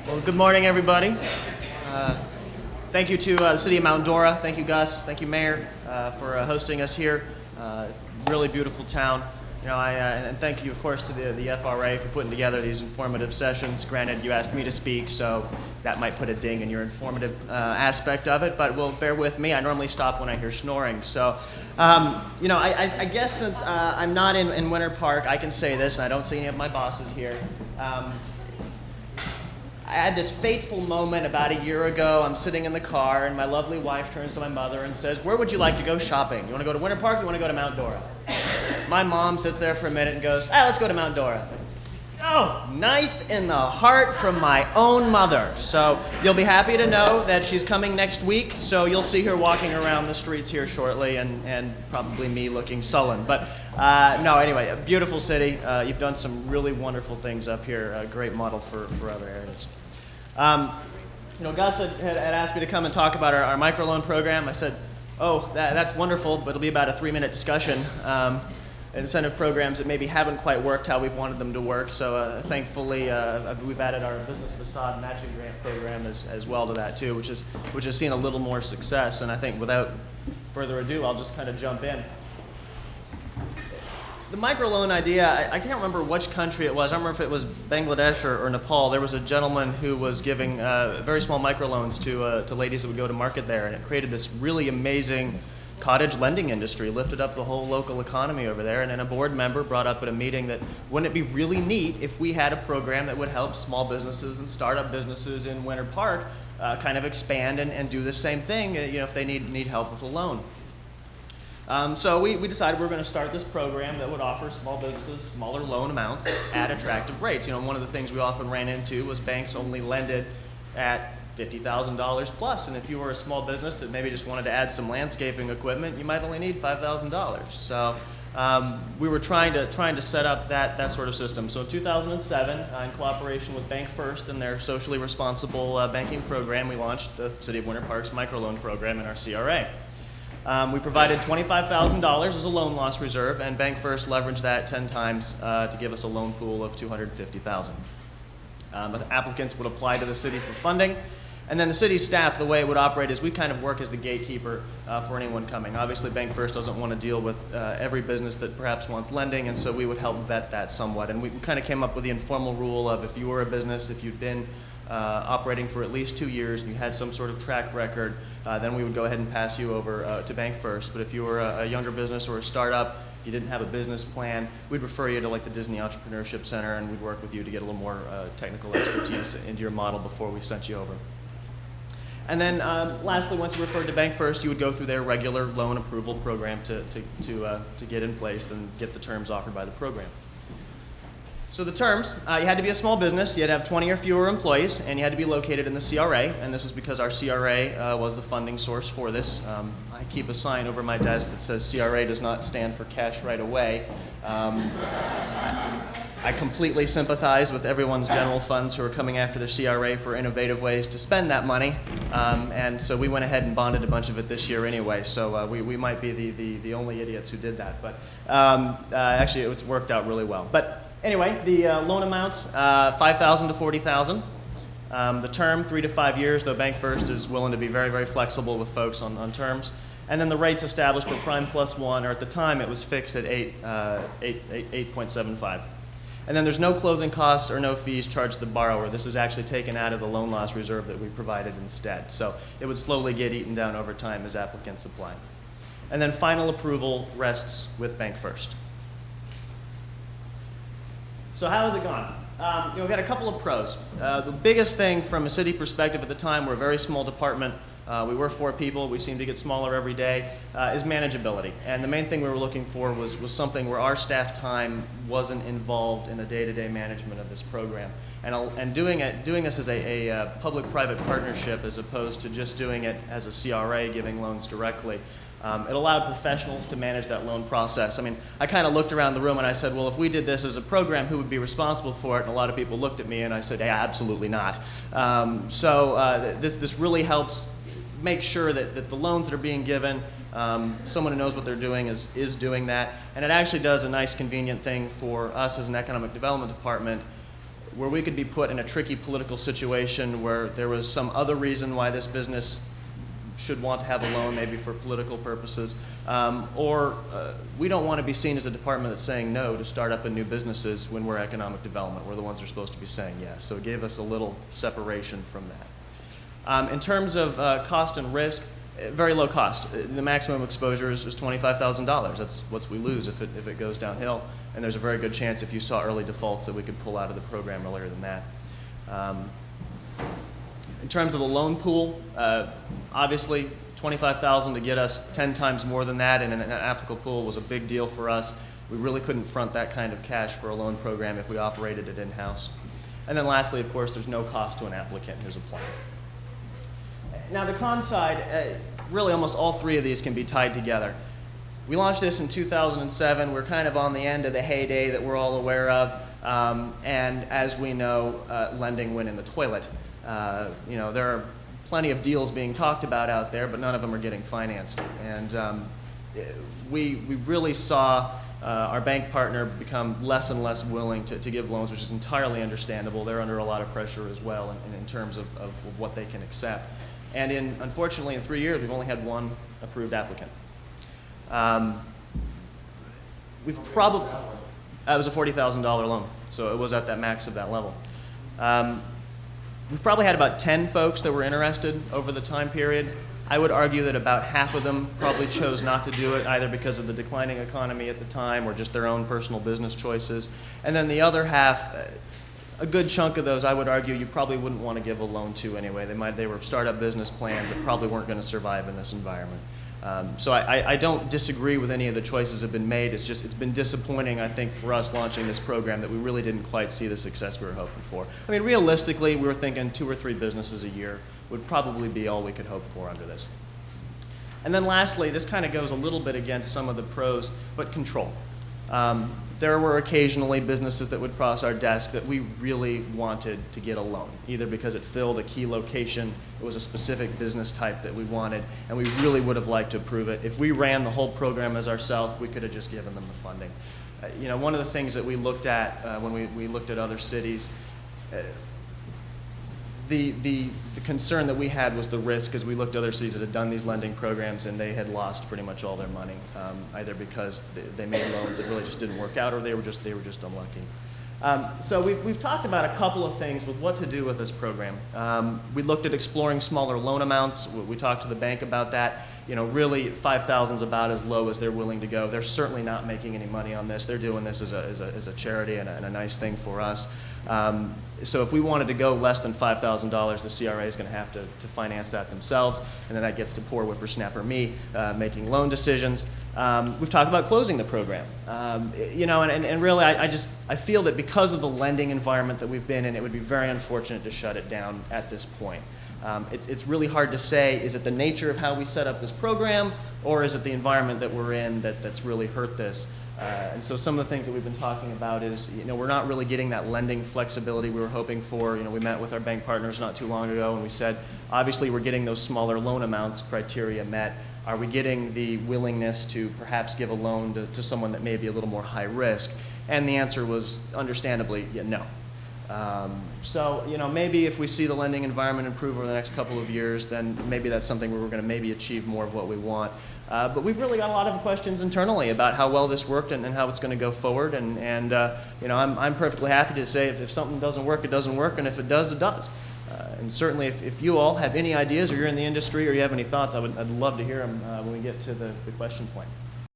Well, good morning, everybody. Thank you to the City of Mount Dora. Thank you, Gus. Thank you, Mayor, for hosting us here. Really beautiful town. And thank you, of course, to the FRA for putting together these informative sessions. Granted, you asked me to speak, so that might put a ding in your informative aspect of it, but bear with me. I normally stop when I hear snoring. So, I guess since I'm not in Winter Park, I can say this, and I don't see any of my bosses here. I had this fateful moment about a year ago. I'm sitting in the car, and my lovely wife turns to my mother and says, "Where would you like to go shopping? You want to go to Winter Park or you want to go to Mount Dora?" My mom sits there for a minute and goes, "Let's go to Mount Dora." Oh, knife in the heart from my own mother. So you'll be happy to know that she's coming next week, so you'll see her walking around the streets here shortly, and probably me looking sullen. But no, anyway, a beautiful city. You've done some really wonderful things up here, a great model for other areas. Gus had asked me to come and talk about our microloan program. I said, that's wonderful, but it'll be about a 3-minute discussion. Incentive programs that maybe haven't quite worked how we've wanted them to work. So thankfully, we've added our business facade matching grant program as well to that too, which has seen a little more success. And I think without further ado, I'll just kind of jump in. The microloan idea, I can't remember which country it was. I don't remember if it was Bangladesh or Nepal. There was a gentleman who was giving very small microloans to ladies that would go to market there, and it created this really amazing cottage lending industry, lifted up the whole local economy over there. And then a board member brought up at a meeting that wouldn't it be really neat if we had a program that would help small businesses and startup businesses in Winter Park kind of expand and do the same thing, if they need help with a loan. So we decided we were going to start this program that would offer small businesses smaller loan amounts at attractive rates. One of the things we often ran into was banks only lended at $50,000 plus, and if you were a small business that maybe just wanted to add some landscaping equipment, you might only need $5,000. So we were trying to set up that sort of system. So in 2007, in cooperation with Bank First and their socially responsible banking program, we launched the City of Winter Park's microloan program in our CRA. We provided $25,000 as a loan loss reserve, and Bank First leveraged that 10 times to give us a loan pool of $250,000. The applicants would apply to the city for funding, and then the city staff, the way it would operate is we kind of work as the gatekeeper for anyone coming. Obviously, Bank First doesn't want to deal with every business that perhaps wants lending, and so we would help vet that somewhat. And we kind of came up with the informal rule of if you were a business, if you'd been operating for at least 2 years and you had some sort of track record, then we would go ahead and pass you over to Bank First. But if you were a younger business or a startup, if you didn't have a business plan, we'd refer you to like the Disney Entrepreneurship Center, and we'd work with you to get a little more technical expertise into your model before we sent you over. And then lastly, once you referred to Bank First, you would go through their regular loan approval program to get in place and get the terms offered by the program. So the terms, you had to be a small business, you had to have 20 or fewer employees, and you had to be located in the CRA, and this is because our CRA was the funding source for this. I keep a sign over my desk that says CRA does not stand for cash right away. I completely sympathize with everyone's general funds who are coming after the CRA for innovative ways to spend that money, and so we went ahead and bonded a bunch of it this year anyway, so we might be the only idiots who did that, but actually it's worked out really well. But anyway, the loan amounts, $5,000 to $40,000. The term, 3 to 5 years, though Bank First is willing to be very, very flexible with folks on terms. And then the rates established were prime plus 1, or at the time it was fixed at 8.75. And then there's no closing costs or no fees charged to the borrower. This is actually taken out of the loan loss reserve that we provided instead. So it would slowly get eaten down over time as applicants apply. And then final approval rests with Bank First. So how has it gone? We've got a couple of pros. The biggest thing from a city perspective at the time, we're a very small department. We were 4 people. We seem to get smaller every day, is manageability. And the main thing we were looking for was something where our staff time wasn't involved in the day-to-day management of this program. And doing this as a public-private partnership as opposed to just doing it as a CRA giving loans directly, it allowed professionals to manage that loan process. I mean, I kind of looked around the room and I said, well, if we did this as a program, who would be responsible for it? And a lot of people looked at me and I said, yeah, absolutely not. This really helps make sure that the loans that are being given, someone who knows what they're doing is doing that. And it actually does a nice convenient thing for us as an economic development department where we could be put in a tricky political situation where there was some other reason why this business should want to have a loan, maybe for political purposes, or we don't want to be seen as a department that's saying no to start up in new businesses when we're economic development. We're the ones that are supposed to be saying yes. So it gave us a little separation from that. In terms of cost and risk, very low cost. The maximum exposure is $25,000. That's what we lose if it goes downhill. And there's a very good chance if you saw early defaults that we could pull out of the program earlier than that. In terms of the loan pool, obviously $25,000 to get us 10 times more than that in an applicable pool was a big deal for us. We really couldn't front that kind of cash for a loan program if we operated it in-house. And then lastly, of course, there's no cost to an applicant who's applying. Now the con side, really almost all three of these can be tied together. We launched this in 2007. We're kind of on the end of the heyday that we're all aware of. And as we know, lending went in the toilet. There are plenty of deals being talked about out there, but none of them are getting financed. And we really saw our bank partner become less and less willing to give loans, which is entirely understandable. They're under a lot of pressure as well in terms of what they can accept. And unfortunately, in 3 years, we've only had one approved applicant. We've probably, it was a $40,000 loan, so it was at that max of that level. We've probably had about 10 folks that were interested over the time period. I would argue that about half of them probably chose not to do it, either because of the declining economy at the time or just their own personal business choices. And then the other half, a good chunk of those, I would argue, you probably wouldn't want to give a loan to anyway. They were startup business plans that probably weren't going to survive in this environment. So I don't disagree with any of the choices that have been made. It's just, it's been disappointing, I think, for us launching this program that we really didn't quite see the success we were hoping for. I mean, realistically, we were thinking 2 or 3 businesses a year would probably be all we could hope for under this. And then lastly, this kind of goes a little bit against some of the pros, but control. There were occasionally businesses that would cross our desk that we really wanted to get a loan, either because it filled a key location, it was a specific business type that we wanted, and we really would have liked to approve it. If we ran the whole program as ourselves, we could have just given them the funding. One of the things that we looked at when we looked at other cities, the concern that we had was the risk, as we looked at other cities that had done these lending programs and they had lost pretty much all their money, either because they made loans that really just didn't work out or they were just unlucky. So we've talked about a couple of things with what to do with this program. We looked at exploring smaller loan amounts. We talked to the bank about that. Really $5,000 is about as low as they're willing to go. They're certainly not making any money on this. They're doing this as a charity and a nice thing for us. So if we wanted to go less than $5,000, the CRA is going to have to finance that themselves, and then that gets to poor whippersnapper me making loan decisions. We've talked about closing the program. And really I feel that because of the lending environment that we've been in, it would be very unfortunate to shut it down at this point. It's really hard to say, is it the nature of how we set up this program, or is it the environment that we're in that's really hurt this? And so some of the things that we've been talking about is, we're not really getting that lending flexibility we were hoping for. We met with our bank partners not too long ago, and we said, obviously we're getting those smaller loan amounts criteria met. Are we getting the willingness to perhaps give a loan to someone that may be a little more high risk? And the answer was, understandably, no. So maybe if we see the lending environment improve over the next couple of years, then maybe that's something where we're going to maybe achieve more of what we want. But we've really got a lot of questions internally about how well this worked and how it's going to go forward. And I'm perfectly happy to say if something doesn't work, it doesn't work, and if it does, it does. And certainly if you all have any ideas, or you're in the industry, or you have any thoughts, I'd love to hear them when we get to the question point.